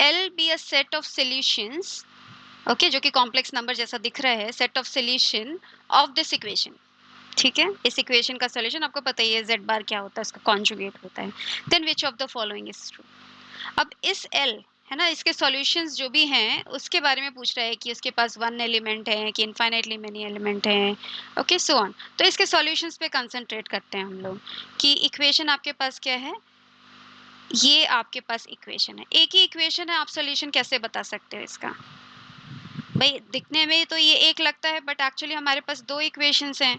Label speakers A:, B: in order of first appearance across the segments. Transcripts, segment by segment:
A: L be a set of solutions, okay, जो कि complex number जैसा दिख रहा है, set of solution of this equation, ठीक है। इस इक्वेशन का सॉल्यूशन आपको पता ही है, z बार क्या होता है, उसका कॉन्जुगेट होता है। Then which of the following is true. अब इस L है ना, इसके सॉल्यूशंस जो भी हैं उसके बारे में पूछ रहा है कि उसके पास वन एलिमेंट है कि इनफाइनाइटली मेनी एलिमेंट हैं, ओके सो ऑन। तो इसके सॉल्यूशंस पे कंसंट्रेट करते हैं हम लोग कि इक्वेशन आपके पास क्या है। ये आपके पास इक्वेशन है, एक ही इक्वेशन है, आप सॉल्यूशन कैसे बता सकते हो इसका। भाई दिखने में तो ये एक लगता है, बट एक्चुअली हमारे पास दो इक्वेशंस हैं,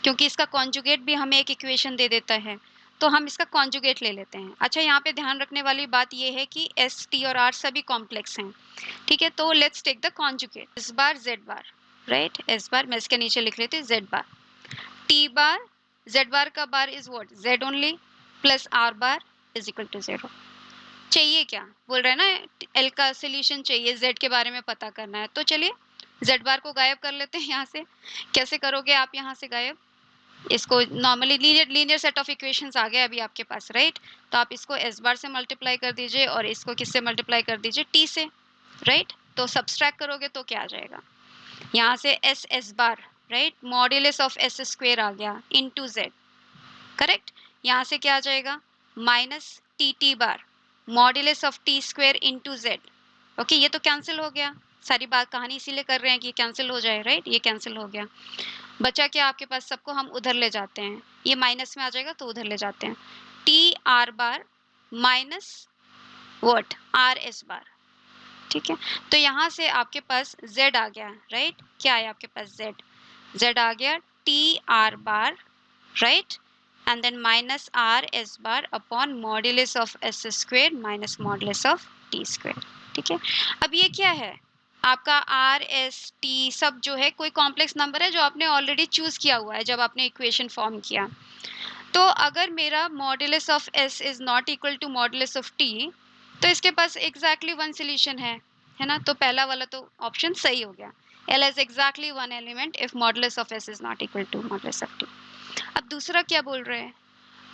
A: क्योंकि इसका कॉन्जुगेट भी हमें एक इक्वेशन दे देता है, तो हम इसका कॉन्जुगेट ले लेते हैं। अच्छा, यहाँ पे ध्यान रखने वाली बात ये है कि एस टी और आर सभी कॉम्प्लेक्स हैं, ठीक है। तो let's take the conjugate, S bar Z bar, right, S bar मैं इसके नीचे लिख लेती हूँ Z bar, T bar, Z bar का bar is what, Z only, plus R bar is equal to 0। चाहिए क्या, बोल रहे हैं ना एल का सोल्यूशन चाहिए, जेड के बारे में पता करना है, तो चलिए जेड बार को गायब कर लेते हैं यहाँ से। कैसे करोगे आप यहाँ से गायब, इसको normally linear set of equations आ गए अभी आपके पास, राइट। तो आप इसको एस बार से मल्टीप्लाई कर दीजिए और इसको किससे मल्टीप्लाई कर दीजिए, टी से, राइट। तो सब्सट्रैक्ट करोगे तो क्या आ जाएगा, यहाँ से S S bar, right, modulus of S square आ गया इनटू जेड, करेक्ट। यहाँ से क्या आ जाएगा, minus T T bar modulus of T square into Z, okay. ये तो कैंसिल हो गया, सारी बात कहानी इसीलिए कर रहे हैं कि कैंसिल हो जाए, राइट। ये कैंसिल हो गया, बचा क्या आपके पास, सबको हम उधर ले जाते हैं, ये माइनस में आ जाएगा तो उधर ले जाते हैं, T R bar minus what, R S bar, ठीक है। तो यहाँ से आपके पास z आ गया, राइट, क्या है आपके पास z आ गया, T R bar, right, and then minus R S bar upon modulus of S square minus modulus of T square, ठीक है। अब ये क्या है आपका, आर एस टी सब जो है कोई कॉम्प्लेक्स नंबर है जो आपने ऑलरेडी चूज किया हुआ है जब आपने इक्वेशन फॉर्म किया। तो अगर मेरा modulus of S is not equal to modulus of T, तो इसके पास एग्जैक्टली वन सोल्यूशन है ना। तो पहला वाला तो ऑप्शन सही हो गया, L has exactly one element if modulus of S is not equal to modulus of T। अब दूसरा क्या बोल रहे हैं,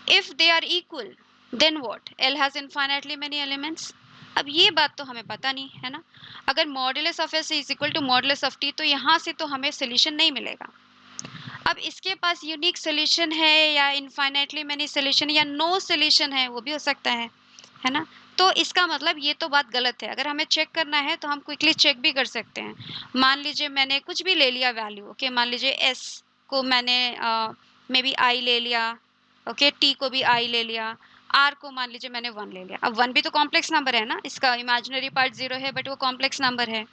A: if they are equal then what, L has infinitely many elements। अब ये बात तो हमें पता नहीं है ना, अगर modulus of S is equal to modulus of T तो यहाँ से तो हमें सोल्यूशन नहीं मिलेगा। अब इसके पास यूनिक सोल्यूशन है या इनफाइनाइटली मैनी सोल्यूशन या नो सोल्यूशन है, वो भी हो सकता है ना। तो इसका मतलब ये तो बात गलत है, अगर हमें चेक करना है तो हम क्विकली चेक भी कर सकते हैं। मान लीजिए मैंने कुछ भी ले लिया वैल्यू, ओके, मान लीजिए एस को मैंने मे बी आई ले लिया, ओके, टी को भी आई ले लिया, आर को मान लीजिए मैंने 1 ले लिया। अब 1 भी तो कॉम्प्लेक्स नंबर है ना, इसका इमेजिनरी पार्ट 0 है बट वो कॉम्प्लेक्स नंबर है।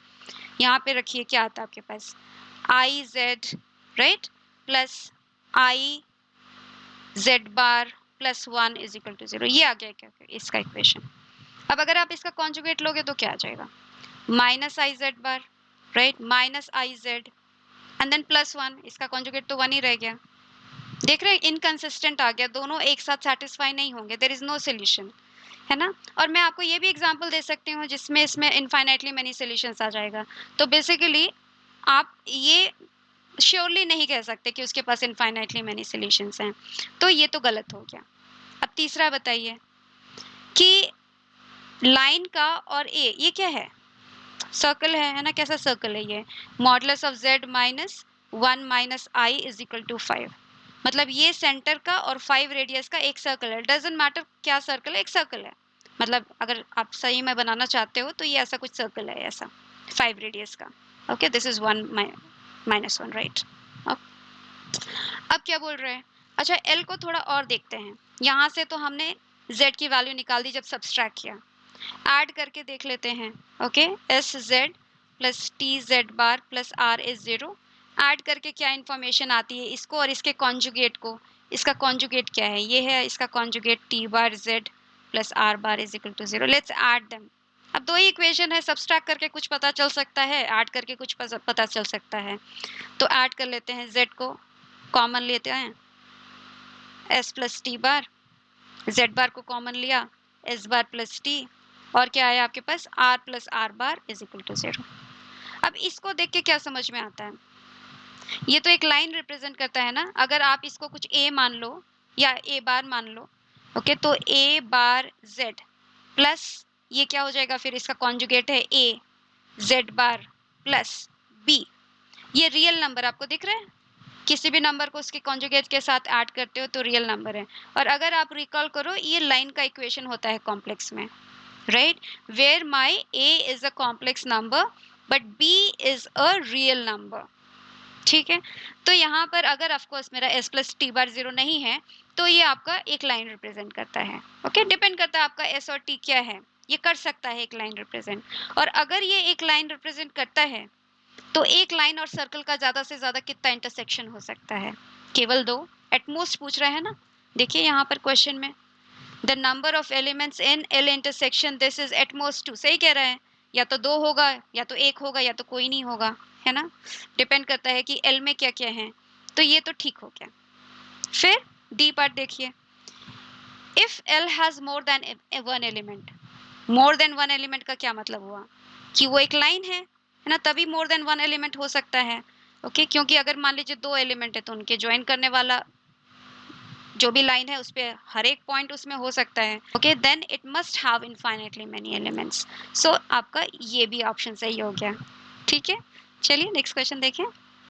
A: यहाँ पे रखिए क्या आता है आपके पास, I Z, right, plus I Z bar plus 1 is equal to 0, ये आ गया क्या इसका इक्वेशन। अब अगर आप इसका कॉन्जुगेट लोगे तो क्या आ जाएगा, minus I Z bar, right, minus I Z and then plus 1, इसका कॉन्जुगेट तो 1 ही रह गया। देख रहे हैं इनकंसिस्टेंट आ गया, दोनों एक साथ सेटिस्फाई नहीं होंगे, देयर इज नो सोल्यूशन, है ना। और मैं आपको ये भी एग्जांपल दे सकती हूँ जिसमें इसमें इनफाइनाइटली मेनी सॉल्यूशंस आ जाएगा। तो बेसिकली आप ये श्योरली नहीं कह सकते कि उसके पास इनफाइनाइटली मेनी सॉल्यूशंस हैं, तो ये तो गलत हो गया। अब तीसरा बताइए कि लाइन का और ए ये क्या है, सर्कल है ना, कैसा सर्कल है ये, modulus of z minus 1 minus I is equal to 5, मतलब ये सेंटर का और 5 रेडियस का एक सर्कल है, डजंट मैटर क्या सर्कल है, एक सर्कल है, मतलब अगर आप सही में बनाना चाहते हो तो ये ऐसा कुछ सर्कल है ऐसा 5 रेडियस का, okay, this is 1 minus 1, right. अब क्या बोल रहे हैं, अच्छा L को थोड़ा और देखते हैं, यहाँ से तो हमने Z की वैल्यू निकाल दी जब सब्सट्रैक्ट किया, ऐड करके देख लेते हैं, okay, S Z plus T Z bar plus R is 0, add करके क्या इन्फॉर्मेशन आती है इसको और इसके कॉन्जुगेट को, इसका कॉन्जुगेट क्या है, ये है इसका conjugate T bar Z plus R bar is equal to 0, let's add them. अब दो ही इक्वेशन है, सब्सट्रैक्ट करके कुछ पता चल सकता है, ऐड करके कुछ पता चल सकता है, तो ऐड कर लेते हैं, जेड को कॉमन लेते हैं, S plus T bar, Z bar को कॉमन लिया, एस बार प्लस टी, और क्या है आपके पास r plus R bar is equal to 0। अब इसको देख के क्या समझ में आता है, ये तो एक लाइन रिप्रेजेंट करता है ना, अगर आप इसको कुछ a मान लो या a बार मान लो, ओके, तो a बार z प्लस ये क्या हो जाएगा फिर, इसका कॉन्जुगेट है a z bar plus b। ये रियल नंबर आपको दिख रहा है, किसी भी नंबर को उसके कॉन्जुगेट के साथ ऐड करते हो तो रियल नंबर है। और अगर आप रिकॉल करो, ये लाइन का इक्वेशन होता है कॉम्प्लेक्स में, right, where my a is a complex number but b is a real number. ठीक है, तो यहाँ पर अगर ऑफकोर्स मेरा s प्लस टी बार 0 नहीं है तो ये आपका एक लाइन रिप्रेजेंट करता है। ओके, डिपेंड करता है आपका s और t क्या है, ये कर सकता है एक लाइन रिप्रेजेंट। और अगर ये एक लाइन रिप्रेजेंट करता है तो एक लाइन और सर्कल का ज्यादा से ज्यादा कितना इंटरसेक्शन हो सकता है, केवल 2, एटमोस्ट पूछ रहा है ना। देखिए यहाँ पर क्वेश्चन में the number of elements in L intersection this is at most 2, सही कह रहा है, या तो 2 होगा या तो 1 होगा या तो कोई नहीं होगा, है ना, डिपेंड करता है कि एल में क्या क्या है। तो ये तो ठीक हो गया। फिर डी पार्ट देखिए, if L has more than one element, more than one element का क्या मतलब हुआ कि वो एक लाइन है ना, तभी मोर देन वन एलिमेंट हो सकता है। ओके, क्योंकि अगर मान लीजिए 2 एलिमेंट है तो उनके ज्वाइन करने वाला जो भी लाइन है उस पे हर एक पॉइंट उसमें हो सकता है। Okay, then it must have infinitely many elements. So आपका ये भी ऑप्शन सही हो गया। ठीक है, चलिए नेक्स्ट क्वेश्चन देखें।